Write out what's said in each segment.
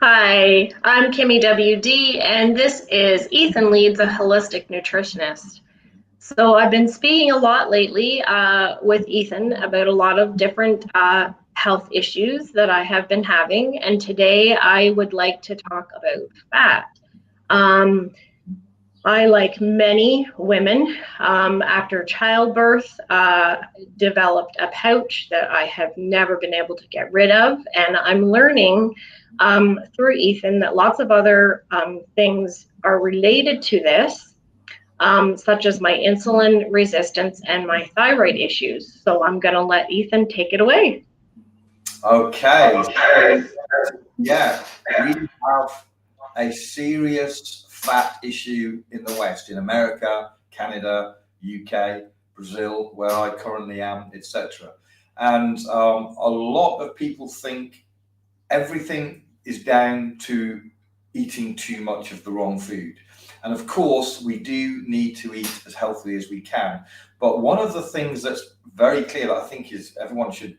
Hi, I'm Kimmy WD, and this is Ethan Leeds, a holistic nutritionist. So, I've been speaking a lot lately with Ethan about a lot of different health issues that I have been having, and today I would like to talk about fat. Um, I, like many women, after childbirth, developed a pouch that I have never been able to get rid of. And I'm learning through Ethan that lots of other things are related to this, such as my insulin resistance and my thyroid issues. So I'm going to let Ethan take it away. Okay, so yeah, we have a serious fat issue in the West, in America, Canada, UK, Brazil, where I currently am, etc. And a lot of people think everything is down to eating too much of the wrong food. And of course, we do need to eat as healthily as we can. But one of the things that's very clear that I think is everyone should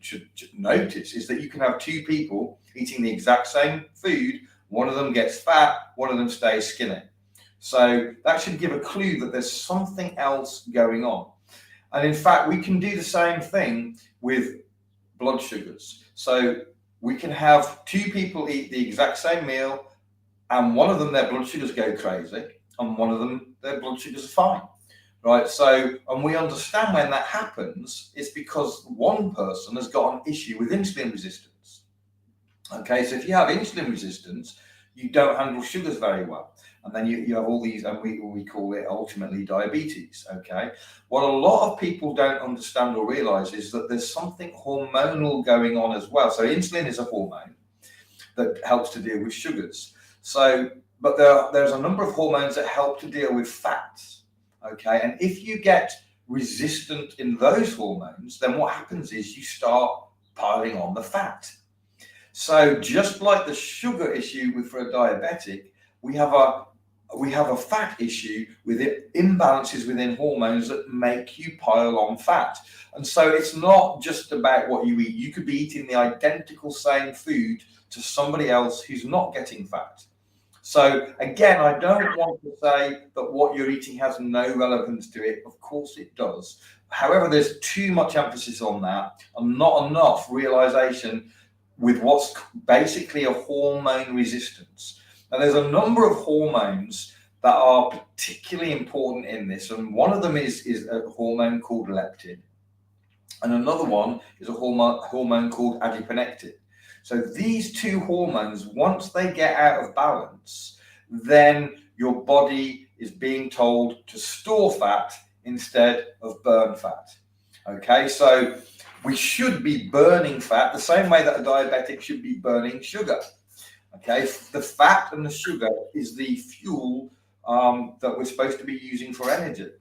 notice is that you can have two people eating the exact same food. One of them gets fat, one of them stays skinny. So that should give a clue that there's something else going on. And in fact, we can do the same thing with blood sugars. So we can have two people eat the exact same meal, and one of them, their blood sugars go crazy, and one of them, their blood sugars are fine. Right. So, and we understand when that happens, it's because one person has got an issue with insulin resistance. Okay. So if you have insulin resistance, you don't handle sugars very well. And then you have all these, and we call it ultimately diabetes. Okay. What a lot of people don't understand or realize is that there's something hormonal going on as well. So insulin is a hormone that helps to deal with sugars. So, but there's a number of hormones that help to deal with fats. Okay. And if you get resistant in those hormones, then what happens is you start piling on the fat. So just like the sugar issue for a diabetic, we have a fat issue with imbalances within hormones that make you pile on fat. And so it's not just about what you eat. You could be eating the identical same food to somebody else who's not getting fat. So again, I don't want to say that what you're eating has no relevance to it. Of course it does. However, there's too much emphasis on that and not enough realization with what's basically a hormone resistance. Now, there's a number of hormones that are particularly important in this, and one of them is a hormone called leptin, and another one is a hormone called adiponectin. So these two hormones, once they get out of balance, then your body is being told to store fat instead of burn fat. Okay, so we should be burning fat the same way that a diabetic should be burning sugar. Okay, the fat and the sugar is the fuel that we're supposed to be using for energy.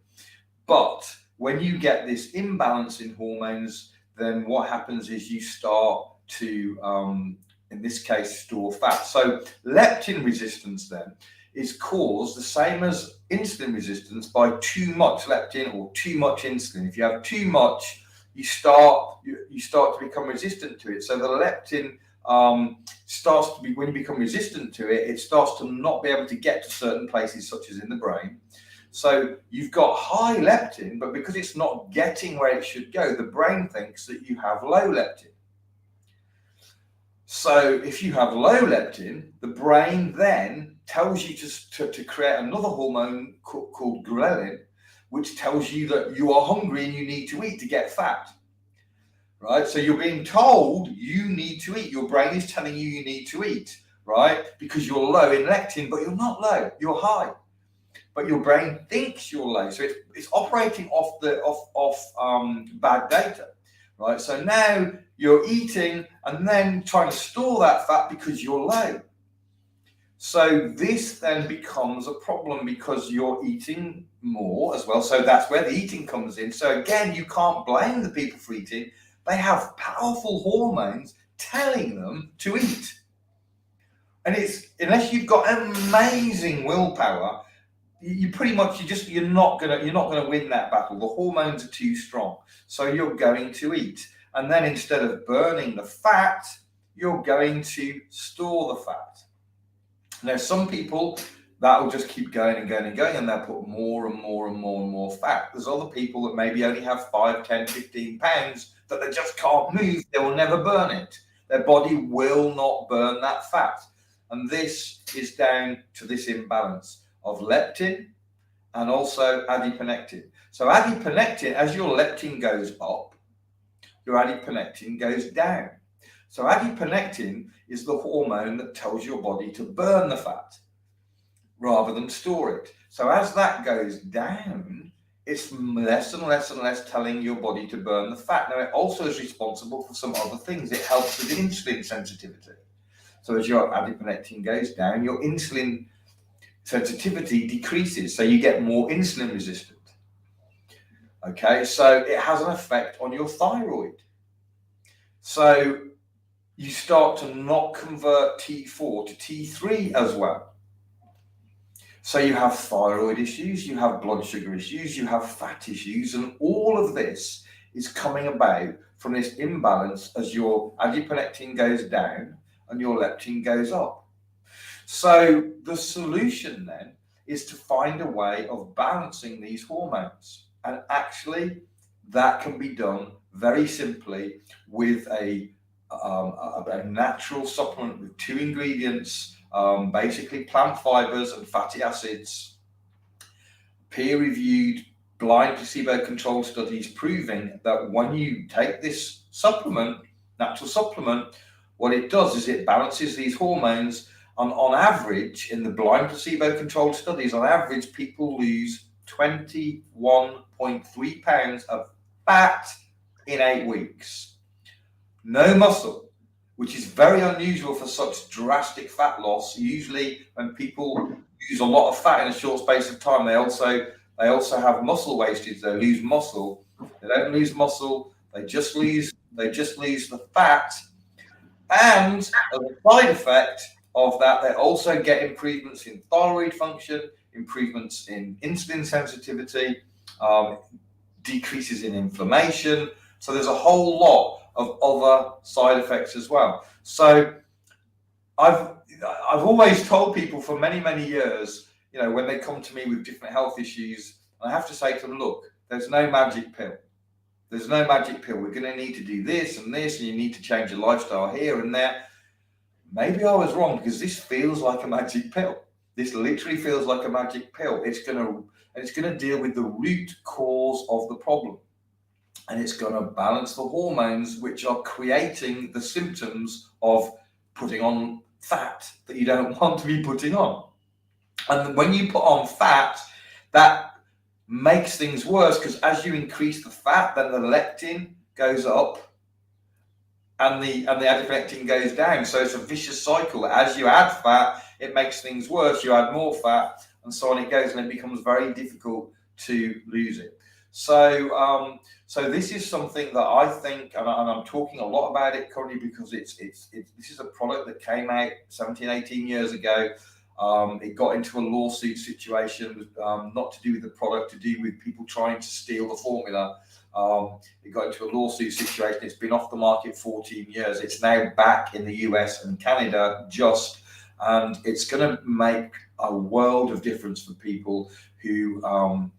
But when you get this imbalance in hormones, then what happens is you start to, in this case, store fat. So leptin resistance then is caused the same as insulin resistance by too much leptin or too much insulin. If you have too much, you start to become resistant to it. So the leptin starts to be, when you become resistant to it, it starts to not be able to get to certain places, such as in the brain. So you've got high leptin, but because it's not getting where it should go, the brain thinks that you have low leptin. So if you have low leptin, the brain then tells you to create another hormone called ghrelin, which tells you that you are hungry and you need to eat to get fat. Right? So you're being told you need to eat. Your brain is telling you need to eat, right? Because you're low in leptin, but you're not low, you're high. But your brain thinks you're low. So it's operating off bad data, right? So now you're eating and then trying to store that fat because you're low. So this then becomes a problem because you're eating more as well. So that's where the eating comes in. So again, you can't blame the people for eating. They have powerful hormones telling them to eat. And it's, unless you've got amazing willpower, you pretty much you're not gonna win that battle. The hormones are too strong, so you're going to eat, and then instead of burning the fat, you're going to store the fat. Now, some people, that will just keep going and going and going, and they'll put more and more and more and more fat. There's other people that maybe only have 5, 10, 15 pounds that they just can't move. They will never burn it. Their body will not burn that fat. And this is down to this imbalance of leptin and also adiponectin. So adiponectin, as your leptin goes up, your adiponectin goes down. So adiponectin is the hormone that tells your body to burn the fat rather than store it. So as that goes down, it's less and less and less telling your body to burn the fat. Now, it also is responsible for some other things. It helps with insulin sensitivity. So as your adiponectin goes down, your insulin sensitivity decreases, so you get more insulin resistant. Okay, so it has an effect on your thyroid. So you start to not convert T4 to T3 as well. So you have thyroid issues, you have blood sugar issues, you have fat issues, and all of this is coming about from this imbalance as your adiponectin goes down and your leptin goes up. So the solution then is to find a way of balancing these hormones. And actually, that can be done very simply with a natural supplement with 2 ingredients, basically plant fibers and fatty acids, peer-reviewed, blind placebo-controlled studies proving that when you take this supplement, natural supplement, what it does is it balances these hormones. And on average, in the blind placebo-controlled studies, on average, people lose 21.3 pounds of fat in 8 weeks. No muscle, which is very unusual for such drastic fat loss. Usually when people lose a lot of fat in a short space of time, they also have muscle wastage. They lose muscle. They don't lose muscle. They just lose the fat. And as a side effect of that, they also get improvements in thyroid function, improvements in insulin sensitivity, decreases in inflammation. So there's a whole lot of other side effects as well. So I've always told people for many, many years, you know, when they come to me with different health issues, I have to say to them, look, there's no magic pill. There's no magic pill. We're going to need to do this and this, and you need to change your lifestyle here and there. Maybe I was wrong, because this feels like a magic pill. This literally feels like a magic pill. It's going to deal with the root cause of the problem. And it's going to balance the hormones which are creating the symptoms of putting on fat that you don't want to be putting on. And when you put on fat, that makes things worse, because as you increase the fat, then the leptin goes up and the adiponectin goes down. So it's a vicious cycle. As you add fat, it makes things worse. You add more fat, and so on it goes, and it becomes very difficult to lose it. So this is something that I think, and I'm talking a lot about it currently, because this is a product that came out 17, 18 years ago. It got into a lawsuit situation, not to do with the product, to do with people trying to steal the formula. It got into a lawsuit situation. It's been off the market 14 years. It's now back in the US and Canada and it's going to make a world of difference for people who are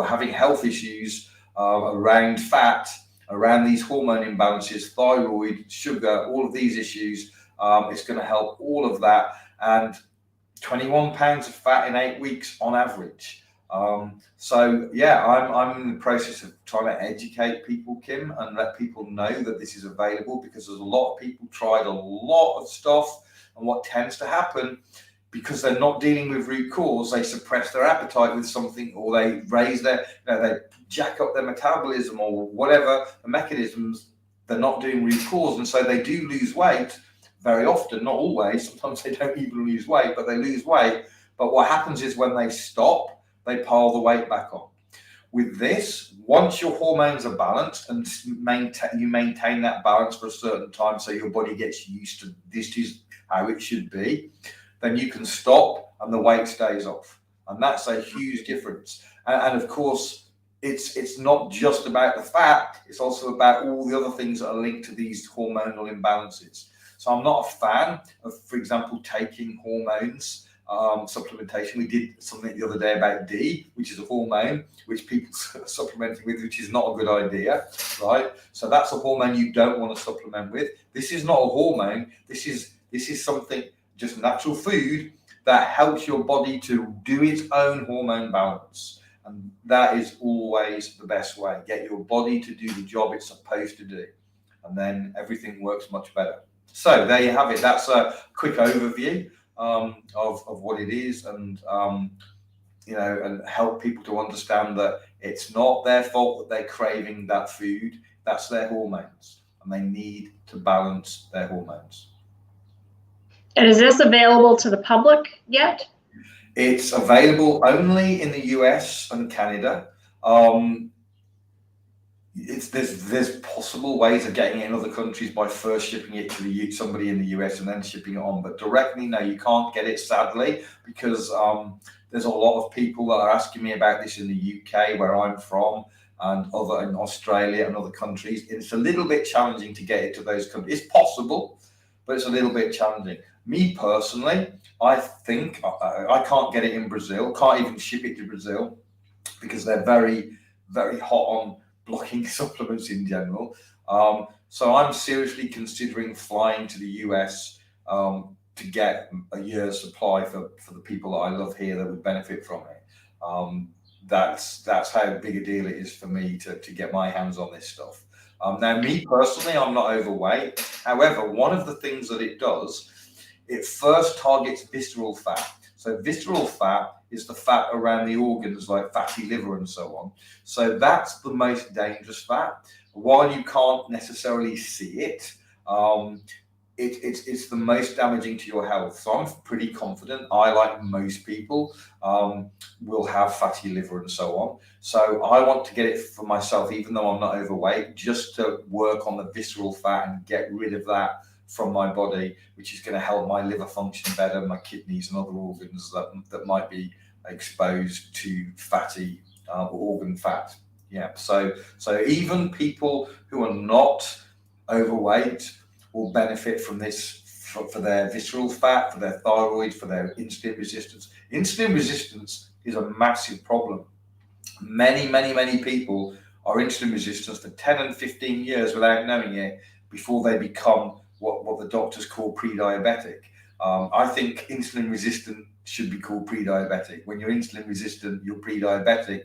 having health issues around fat, around these hormone imbalances, thyroid, sugar, all of these issues. It's going to help all of that. And 21 pounds of fat in 8 weeks on average. So yeah, I'm in the process of trying to educate people, Kim, and let people know that this is available, because there's a lot of people tried a lot of stuff, and what tends to happen, because they're not dealing with root cause, they suppress their appetite with something, or they raise they jack up their metabolism, or whatever the mechanisms. They're not doing root cause, and so they do lose weight very often, not always. Sometimes they don't even lose weight, but they lose weight. But what happens is when they stop, they pile the weight back on. With this, once your hormones are balanced and you maintain that balance for a certain time, so your body gets used to this is how it should be, then you can stop and the weight stays off. And that's a huge difference. And of course, it's not just about the fat, it's also about all the other things that are linked to these hormonal imbalances. So I'm not a fan of, for example, taking hormones supplementation. We did something the other day about D, which is a hormone which people are supplementing with, which is not a good idea, right? So that's a hormone you don't want to supplement with. This is not a hormone. This is something, just natural food that helps your body to do its own hormone balance. And that is always the best way. Get your body to do the job it's supposed to do. And then everything works much better. So there you have it. That's a quick overview of what it is, and and help people to understand that it's not their fault that they're craving that food. That's their hormones, and they need to balance their hormones. And is this available to the public yet? It's available only in the US and Canada. There's possible ways of getting it in other countries by first shipping it to somebody in the US and then shipping it on. But directly, no, you can't get it, sadly, because there's a lot of people that are asking me about this in the UK, where I'm from, and in Australia and other countries. It's a little bit challenging to get it to those countries. It's possible, but it's a little bit challenging. Me personally, I think I can't get it in Brazil, can't even ship it to Brazil, because they're very, very hot on blocking supplements in general. So I'm seriously considering flying to the US to get a year's supply for the people that I love here that would benefit from it. That's how big a deal it is for me to get my hands on this stuff. Now, me personally, I'm not overweight. However, one of the things that it does, it first targets visceral fat. So visceral fat is the fat around the organs, like fatty liver and so on. So that's the most dangerous fat. While you can't necessarily see it, it's the most damaging to your health. So I'm pretty confident I, like most people, will have fatty liver and so on. So I want to get it for myself, even though I'm not overweight, just to work on the visceral fat and get rid of that from my body, which is going to help my liver function better, my kidneys and other organs that might be exposed to fatty organ fat. Yeah, so even people who are not overweight will benefit from this for their visceral fat, for their thyroid, for their insulin resistance. Insulin resistance is a massive problem. Many people are insulin resistant for 10 and 15 years without knowing it, before they become what the doctors call pre-diabetic. I think insulin resistant should be called pre-diabetic. When you're insulin resistant, you're pre-diabetic.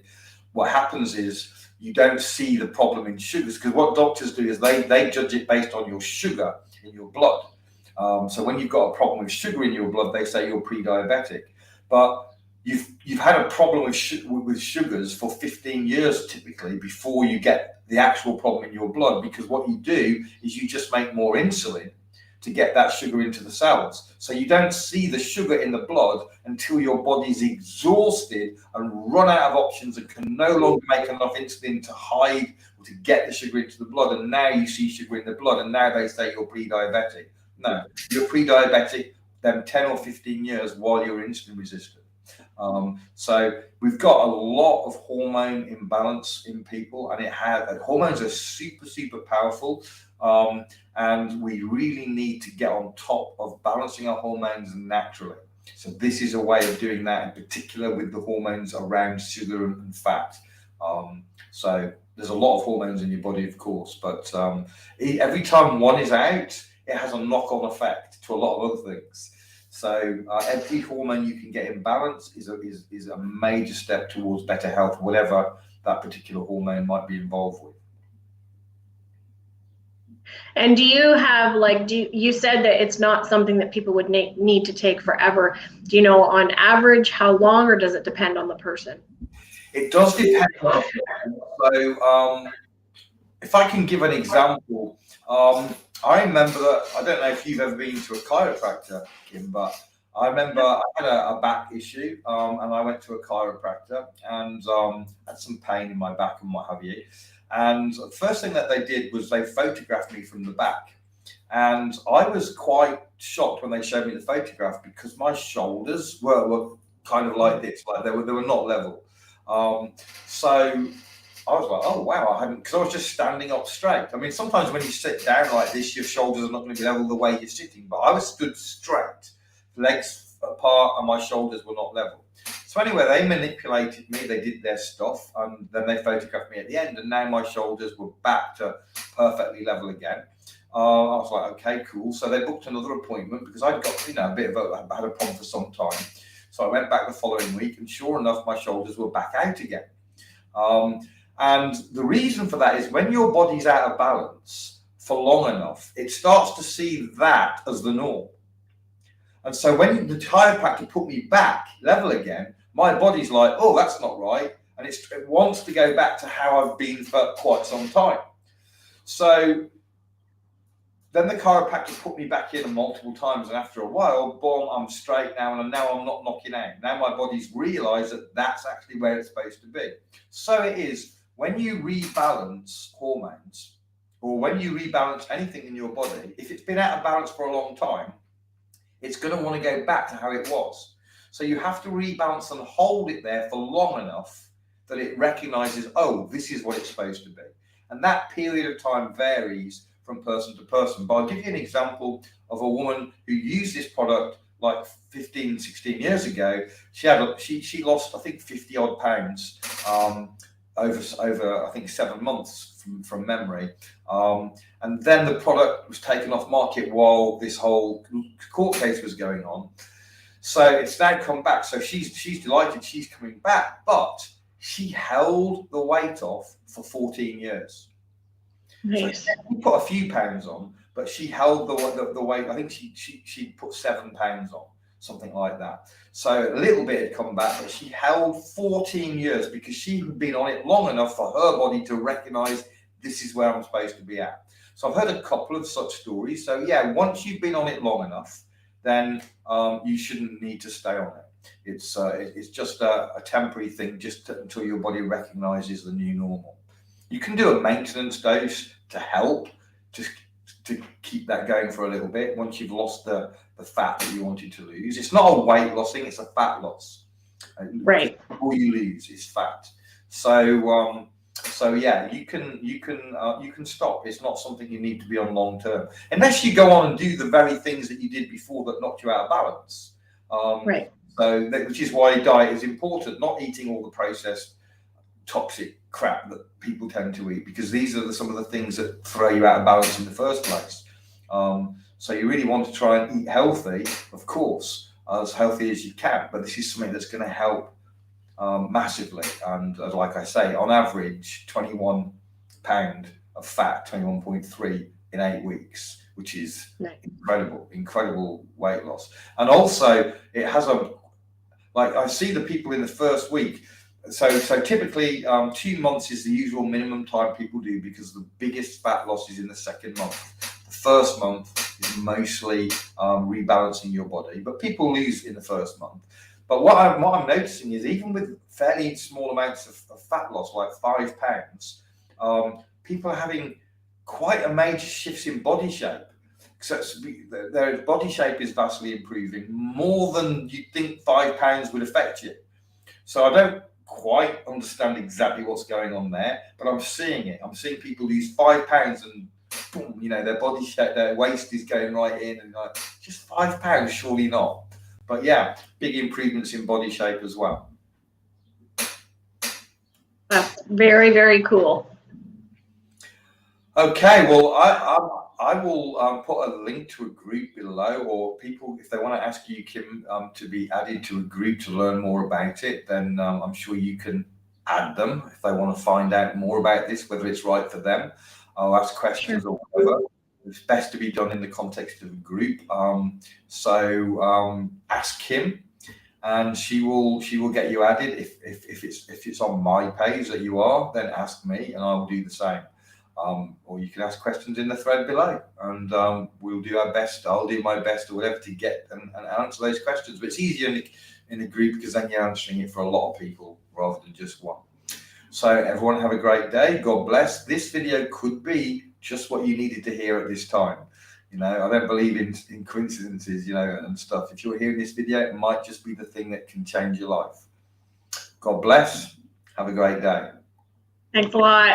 What happens is you don't see the problem in sugars, because what doctors do is they judge it based on your sugar in your blood. So when you've got a problem with sugar in your blood, they say you're pre-diabetic. But you've had a problem with sugars for 15 years typically before you get the actual problem in your blood, because what you do is you just make more insulin to get that sugar into the cells. So you don't see the sugar in the blood until your body's exhausted and run out of options and can no longer make enough insulin to hide or to get the sugar into the blood. And now you see sugar in the blood, and now they say you're pre-diabetic. No, you're pre-diabetic then 10 or 15 years while you're insulin resistant. So we've got a lot of hormone imbalance in people, and hormones are super powerful, and we really need to get on top of balancing our hormones naturally. So this is a way of doing that, in particular with the hormones around sugar and fat. So there's a lot of hormones in your body, of course, but every time one is out, it has a knock-on effect to a lot of other things. So every hormone you can get in balance is a major step towards better health, whatever that particular hormone might be involved with. And do you have, you said that it's not something that people would need to take forever. Do you know on average how long, or does it depend on the person? It does depend on the person. So if I can give an example, I remember that, I don't know if you've ever been to a chiropractor, Kim, but I remember I had a back issue, and I went to a chiropractor and had some pain in my back and what have you. And the first thing that they did was they photographed me from the back. And I was quite shocked when they showed me the photograph, because my shoulders were kind of like this, like they were not level. So I was like, oh wow, because I was just standing up straight. I mean, sometimes when you sit down like this, your shoulders are not going to be level the way you're sitting, but I was stood straight, legs apart and my shoulders were not level. So anyway, they manipulated me, they did their stuff, and then they photographed me at the end, and now my shoulders were back to perfectly level again. I was like, okay, cool. So they booked another appointment because I'd got, a bit of I had a problem for some time. So I went back the following week, and sure enough, my shoulders were back out again. And the reason for that is when your body's out of balance for long enough, it starts to see that as the norm. And so when the chiropractor put me back level again, my body's like, oh, that's not right. And it wants to go back to how I've been for quite some time. So then the chiropractor put me back in multiple times. And after a while, boom, I'm straight now. And now I'm not knocking out. Now my body's realized that that's actually where it's supposed to be. So it is when you rebalance hormones or when you rebalance anything in your body, if it's been out of balance for a long time, it's going to want to go back to how it was. So you have to rebalance and hold it there for long enough that it recognizes, oh, this is what it's supposed to be. And that period of time varies from person to person. But I'll give you an example of a woman who used this product like 15, 16 years ago. She lost, I think, 50 odd pounds over I think 7 months from memory. And then the product was taken off market while this whole court case was going on. So it's now come back. So she's delighted she's coming back, but she held the weight off for 14 years. Nice. So she put a few pounds on, but she held the weight. I think she put 7 pounds on, something like that. So a little bit had come back, but she held 14 years because she had been on it long enough for her body to recognize this is where I'm supposed to be at. So I've heard a couple of such stories. So yeah, once you've been on it long enough, then you shouldn't need to stay on it. It's just a temporary thing, until your body recognizes the new normal. You can do a maintenance dose to help to keep that going for a little bit once you've lost the fat that you wanted to lose. It's not a weight loss thing, it's a fat loss. Right. All you lose is fat. So yeah, you can stop. It's not something you need to be on long term, unless you go on and do the very things that you did before that knocked you out of balance. Right. So which is why diet is important. Not eating all the processed toxic crap that people tend to eat, because these are some of the things that throw you out of balance in the first place. So you really want to try and eat healthy, of course, as healthy as you can. But this is something that's going to help massively. And like I say, on average, 21 pound of fat, 21.3 in 8 weeks, which is incredible weight loss. And also it has I see the people in the first week. So typically 2 months is the usual minimum time people do, because the biggest fat loss is in the second month. The first month is mostly rebalancing your body, but people lose in the first month. But what I'm noticing is, even with fairly small amounts of fat loss, like 5 pounds, people are having quite a major shifts in body shape. So their body shape is vastly improving, more than you'd think 5 pounds would affect you. So I don't quite understand exactly what's going on there, but I'm seeing it. I'm seeing people lose 5 pounds and boom, their body shape, their waist is going right in, and like, just 5 pounds, surely not. But yeah, big improvements in body shape as well. That's very, very cool. Okay, well, I will put a link to a group below, or people, if they want to ask you, Kim, to be added to a group to learn more about it, then I'm sure you can add them if they want to find out more about this, whether it's right for them. I'll ask questions or whatever. It's best to be done in the context of a group. So ask Kim, and she will get you added. If it's on my page that you are, then ask me, and I will do the same. Or you can ask questions in the thread below, and we'll do our best. I'll do my best or whatever to get and answer those questions. But it's easier in a group, because then you're answering it for a lot of people rather than just one. So everyone have a great day. God bless. This video could be just what you needed to hear at this time. I don't believe in coincidences, and stuff. If you're hearing this video, it might just be the thing that can change your life. God bless. Have a great day. Thanks a lot.